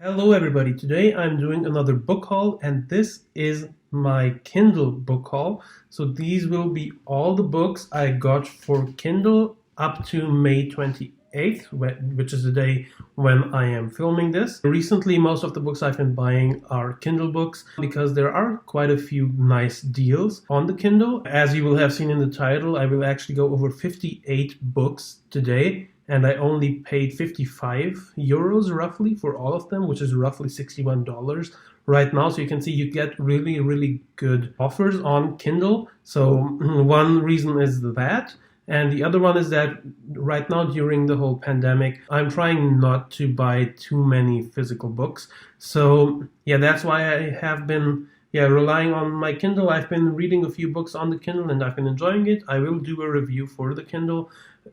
Hello everybody, today I'm doing another book haul and this is my Kindle book haul. So these will be all the books I got for Kindle up to May 28th, which is the day when I am filming this. Recently most of the books I've been buying are Kindle books because there are quite a few nice deals on the Kindle. As you will have seen in the title, I will actually go over 58 books today. And I only paid 55 euros roughly for all of them, which is roughly $61 right now. So you can see you get really, really good offers on Kindle. So one reason is that. And the other one is that right now during the whole pandemic, I'm trying not to buy too many physical books. So yeah, that's why I have been relying on my Kindle. I've been reading a few books on the Kindle and I've been enjoying it. I will do a review for the Kindle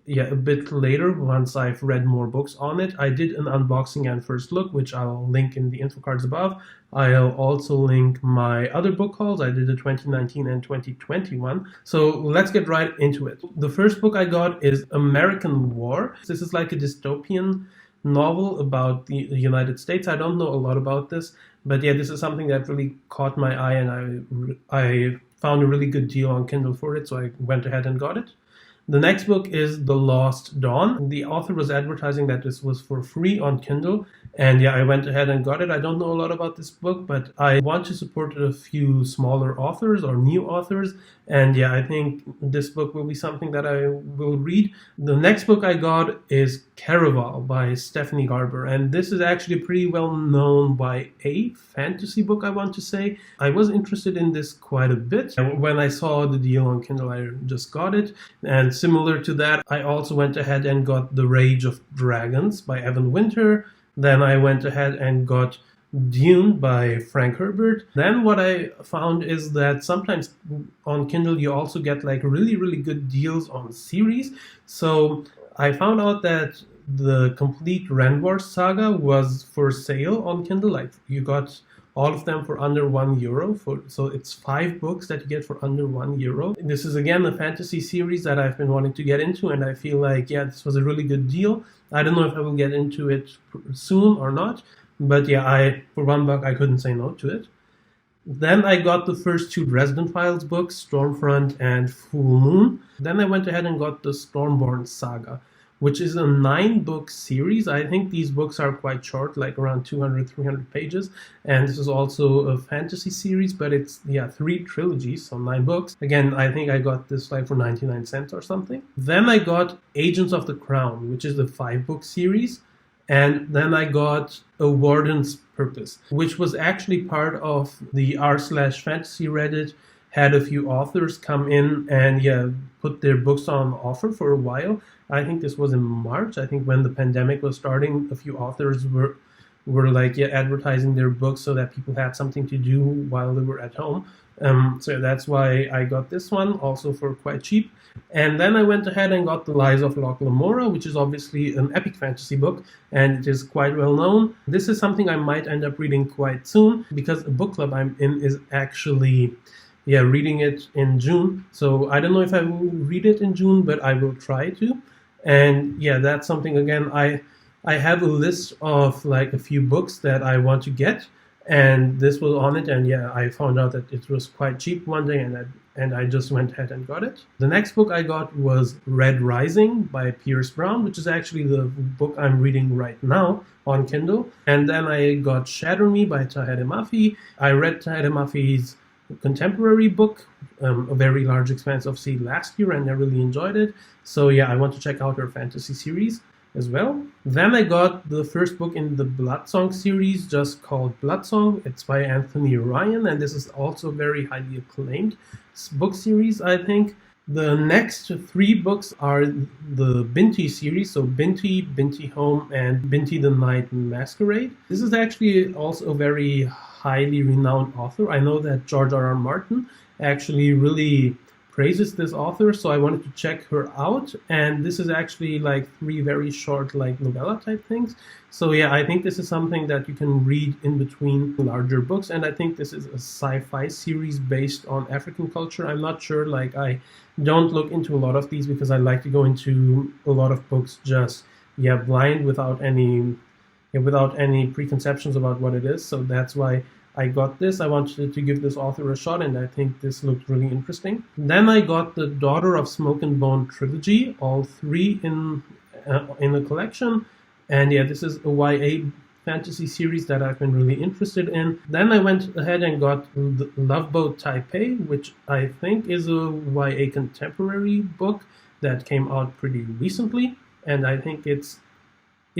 a bit later once I've read more books on it. I did an unboxing and first look, which I'll link in the info cards above. I'll also link my other book hauls. I did a 2019 and 2021. So let's get right into it. The first book I got is American War. This is like a dystopian novel about the United States. I don't know a lot about this, but yeah, this is something that really caught my eye and I found a really good deal on Kindle for it, so I went ahead and got it. The next book is The Lost Dawn. The author was advertising that this was for free on Kindle, and yeah, I went ahead and got it. I don't know a lot about this book, but I want to support a few smaller authors or new authors, and yeah, I think this book will be something that I will read. The next book I got is Caraval by Stephanie Garber, and this is actually pretty well known YA fantasy book, I want to say. I was interested in this quite a bit. When I saw the deal on Kindle, I just got it, and similar to that, I also went ahead and got The Rage of Dragons by Evan Winter. Then I went ahead and got Dune by Frank Herbert. Then what I found is that sometimes on Kindle you also get like really, really good deals on series. So I found out that the complete Ranbir Saga was for sale on Kindle. Like you got all of them for under €1. So it's 5 books that you get for under €1. This is again a fantasy series that I've been wanting to get into, and I feel like, yeah, this was a really good deal. I don't know if I will get into it soon or not, but yeah, for $1 I couldn't say no to it. Then I got the first 2 Dresden Files books, Stormfront and Full Moon. Then I went ahead and got the Stormborn Saga, which is a 9-book series. I think these books are quite short, like around 200, 300 pages. And this is also a fantasy series, but it's, 3 trilogies, so 9 books. Again, I think I got this like for 99 cents or something. Then I got Agents of the Crown, which is the 5-book series. And then I got a Wardens Purpose, which was actually part of the r/fantasy Reddit. Had a few authors come in and put their books on offer for a while. I think this was in March. I think when the pandemic was starting, a few authors were like advertising their books so that people had something to do while they were at home. So that's why I got this one, also for quite cheap. And then I went ahead and got The Lies of Locke Lamora, which is obviously an epic fantasy book, and it is quite well known. This is something I might end up reading quite soon, because a book club I'm in is actually reading it in June. So I don't know if I will read it in June, but I will try to. And that's something, again, I have a list of like a few books that I want to get, and this was on it, and I found out that it was quite cheap one day, and I just went ahead and got it. The next book I got was Red Rising by Pierce Brown, which is actually the book I'm reading right now on Kindle. And then I got Shatter Me by Tahereh Mafi. I read Tahereh Mafi's contemporary book, A Very Large Expanse of Sea, last year, and I really enjoyed it. So I want to check out her fantasy series as well. Then I got the first book in the Bloodsong series, just called Bloodsong. It's by Anthony Ryan, and this is also very highly acclaimed book series, I think. The next 3 books are the Binti series, so Binti, Binti Home, and Binti the Night Masquerade. This is actually also a very highly renowned author. I know that George R.R. Martin actually really praises this author, so I wanted to check her out. And this is actually like 3 very short like novella type things. So I think this is something that you can read in between larger books, and I think this is a sci-fi series based on African culture. I'm not sure, like I don't look into a lot of these because I like to go into a lot of books just blind without any without any preconceptions about what it is. So that's why I got this. I wanted to give this author a shot, and I think this looked really interesting. Then I got the Daughter of Smoke and Bone trilogy, all three in a collection. And yeah, this is a YA fantasy series that I've been really interested in. Then I went ahead and got Love Boat Taipei, which I think is a YA contemporary book that came out pretty recently, and I think it's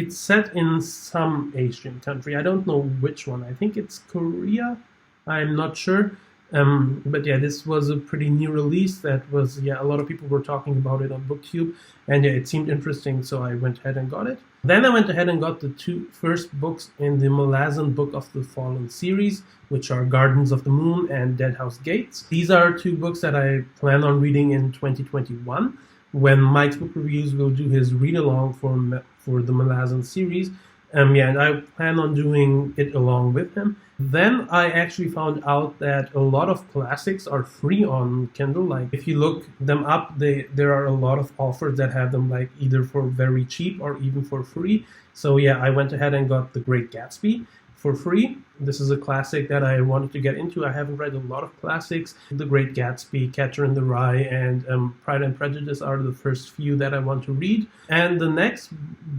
set in some Asian country. I don't know which one. I think it's Korea. I'm not sure. But yeah, this was a pretty new release that was, a lot of people were talking about it on BookTube, and yeah, it seemed interesting, so I went ahead and got it. Then I went ahead and got the two first books in the Malazan Book of the Fallen series, which are Gardens of the Moon and Deadhouse Gates. These are two books that I plan on reading in 2021, when Mike's Book Reviews will do his read-along for the Malazan series. And I plan on doing it along with him. Then I actually found out that a lot of classics are free on Kindle. Like, if you look them up, there are a lot of offers that have them like either for very cheap or even for free. So yeah, I went ahead and got The Great Gatsby for free. This is a classic that I wanted to get into. I haven't read a lot of classics. The Great Gatsby, Catcher in the Rye, and Pride and Prejudice are the first few that I want to read. And the next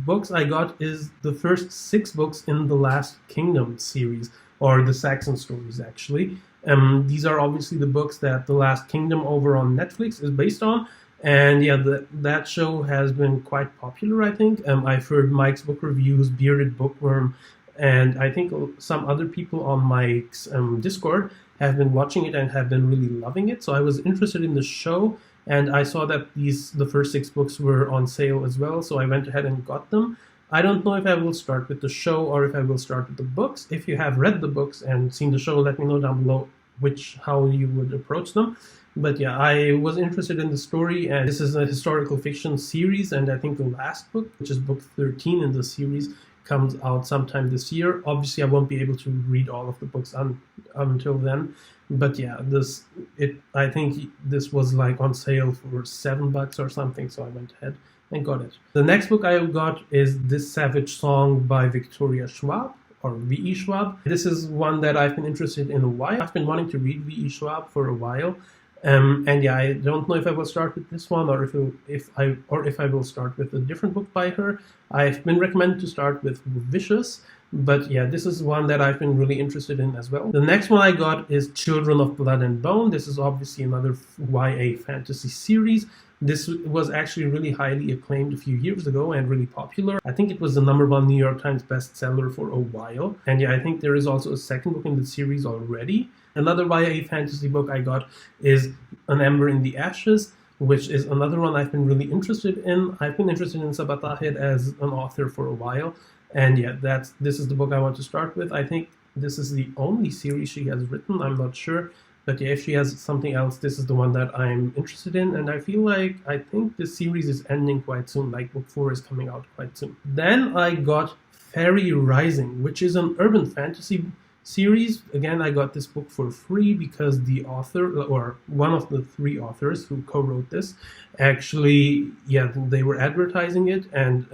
books I got is the first 6 books in the Last Kingdom series, or the Saxon stories actually. These are obviously the books that The Last Kingdom over on Netflix is based on. And yeah, that show has been quite popular, I think. I've heard Mike's Book Reviews, Bearded Bookworm, and I think some other people on Mike's Discord have been watching it and have been really loving it. So I was interested in the show, and I saw that the first 6 books were on sale as well, so I went ahead and got them. I don't know if I will start with the show or if I will start with the books. If you have read the books and seen the show, let me know down below how you would approach them. But yeah, I was interested in the story, and this is a historical fiction series, and I think the last book, which is book 13 in the series, comes out sometime this year. Obviously, I won't be able to read all of the books until then. But yeah, I think this was like on sale for $7 or something, so I went ahead and got it. The next book I got is This Savage Song by Victoria Schwab, or V.E. Schwab. This is one that I've been interested in a while. I've been wanting to read V.E. Schwab for a while. And yeah, I don't know if I will start with this one or if I will start with a different book by her. I've been recommended to start with Vicious, but yeah, this is one that I've been really interested in as well. The next one I got is Children of Blood and Bone. This is obviously another YA fantasy series. This was actually really highly acclaimed a few years ago and really popular. I think it was the #1 New York Times bestseller for a while. And yeah, I think there is also a second book in the series already. Another YA fantasy book I got is An Ember in the Ashes, which is another one I've been really interested in. I've been interested in Sabatahid as an author for a while. And yeah, this is the book I want to start with. I think this is the only series she has written. I'm not sure. But yeah, if she has something else, this is the one that I'm interested in. And I think this series is ending quite soon. Like, book 4 is coming out quite soon. Then I got Fairy Rising, which is an urban fantasy series. Again, I got this book for free because the author, or one of the 3 authors who co-wrote this, actually, they were advertising it, and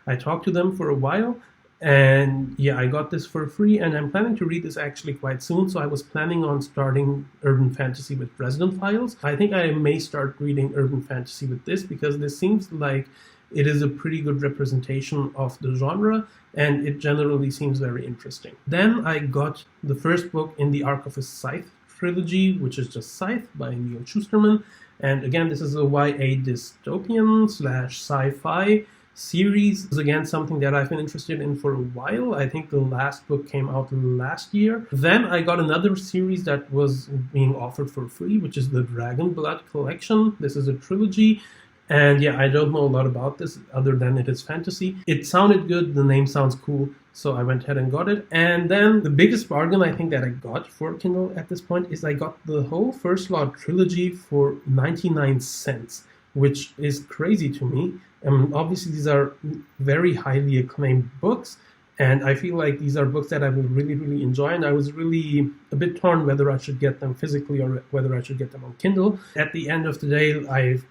I talked to them for a while. And yeah, I got this for free, and I'm planning to read this actually quite soon. So I was planning on starting urban fantasy with Resident Files. I think I may start reading urban fantasy with this, because this seems like it is a pretty good representation of the genre, and it generally seems very interesting. Then I got the first book in the Arc of a Scythe trilogy, which is just Scythe by Neil Schusterman. And again, this is a YA dystopian / sci-fi series. Is again something that I've been interested in for a while. I think the last book came out last year. Then I got another series that was being offered for free, which is the Dragon Blood Collection. This is a trilogy. And yeah, I don't know a lot about this other than it is fantasy. It sounded good, the name sounds cool, so I went ahead and got it. And then the biggest bargain I think that I got for Kindle at this point is I got the whole First Law Trilogy for 99 cents, which is crazy to me. Obviously, these are very highly acclaimed books, and I feel like these are books that I will really, really enjoy, and I was really a bit torn whether I should get them physically or whether I should get them on Kindle. At the end of the day,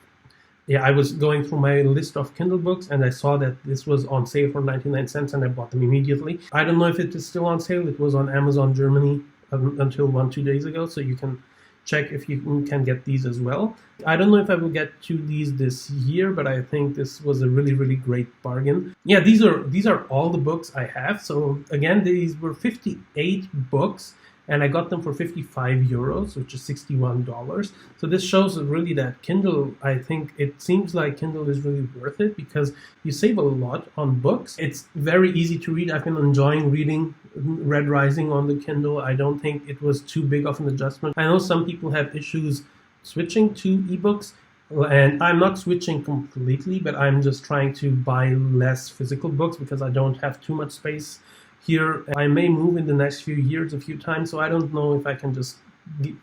yeah, I was going through my list of Kindle books and I saw that this was on sale for 99 cents and I bought them immediately. I don't know if it is still on sale. It was on Amazon Germany until 1-2 days ago, so you can check if you can get these as well. I don't know if I will get to these this year, but I think this was a really, really great bargain. Yeah, these are all the books I have. So again, these were 58 books and I got them for 55 euros, which is $61. So this shows really that Kindle, I think it seems like Kindle is really worth it because you save a lot on books. It's very easy to read. I've been enjoying reading Red Rising on the Kindle. I don't think it was too big of an adjustment. I know some people have issues switching to ebooks, and I'm not switching completely, but I'm just trying to buy less physical books because I don't have too much space here. I may move in the next few years a few times, so I don't know if I can just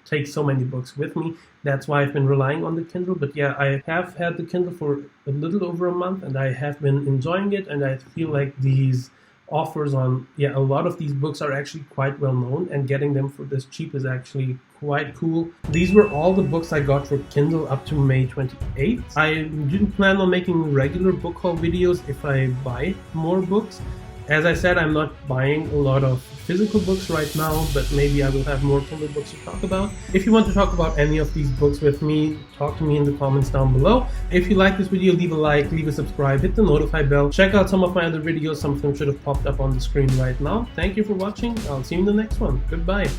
take so many books with me. That's why I've been relying on the Kindle. But yeah, I have had the Kindle for a little over a month and I have been enjoying it, and I feel like these offers on a lot of these books are actually quite well known, and getting them for this cheap is actually quite cool. These were all the books I got for Kindle up to May 28th. I didn't plan on making regular book haul videos if I buy more books. As I said, I'm not buying a lot of physical books right now, but maybe I will have more Kindle books to talk about. If you want to talk about any of these books with me, talk to me in the comments down below. If you like this video, leave a like, leave a subscribe, hit the notify bell. Check out some of my other videos. Some of them should have popped up on the screen right now. Thank you for watching. I'll see you in the next one. Goodbye.